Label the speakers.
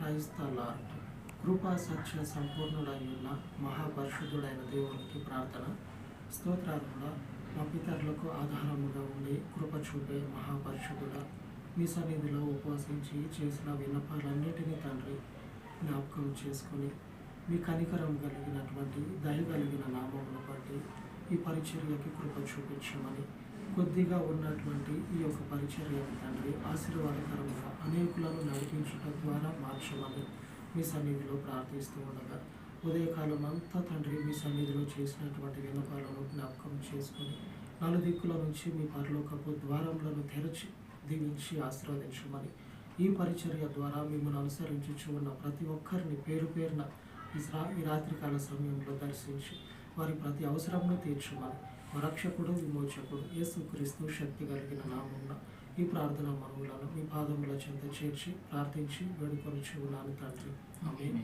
Speaker 1: క్రైస్తలార్ట్ కృపా సత్య సంపూర్ణుడైన మహాపరిశుద్ధుడైన దేవునికి ప్రార్థన. స్తోత్రార్హుడ, మా పితరులకు ఆధారముగా ఉండి కృప చూపే మహాపరిశుద్ధుడ, మీ సన్నిధిలో ఉపవసించి చేసిన విన్నపాలన్నిటినీ తండ్రి జ్ఞాపకం చేసుకొని మీ కనికరం కలిగినటువంటి దయ కలిగిన నామమును బట్టి ఈ పరిచర్యకి కృప చూపించమని, కొద్దిగా ఉన్నటువంటి ఈ యొక్క పరిచర్యను తండ్రి ఆశీర్వాదకరంగా అనేకులను నడిపించడం ద్వారా మార్చమని మీ సన్నిధిలో ప్రార్థిస్తూ ఉండగా, ఉదయకాలం అంతా తండ్రి మీ సన్నిధిలో చేసినటువంటి విన్నపాలను జ్ఞాపకం చేసుకొని నలుదిక్కుల నుంచి మీ పరలోకపు ద్వారములను తెరచి దీవించి ఆశీర్వదించమని, ఈ పరిచర్య ద్వారా మిమ్మల్ని అనుసరించుచు ఉన్న ప్రతి ఒక్కరిని పేరు పేరున ఈ రాత్రికాల సమయంలో దర్శించి వారి ప్రతి అవసరమును తీర్చమని, మా రక్షకుడు విమోచకుడు యేసుక్రీస్తు శక్తి కలిగిన నామమున ఈ ప్రార్థన మనవులను మీ పాదముల చెంత చేర్చి ప్రార్థించి వేడుకొనుచు ఉన్నాను తండ్రి. ఆమేన్.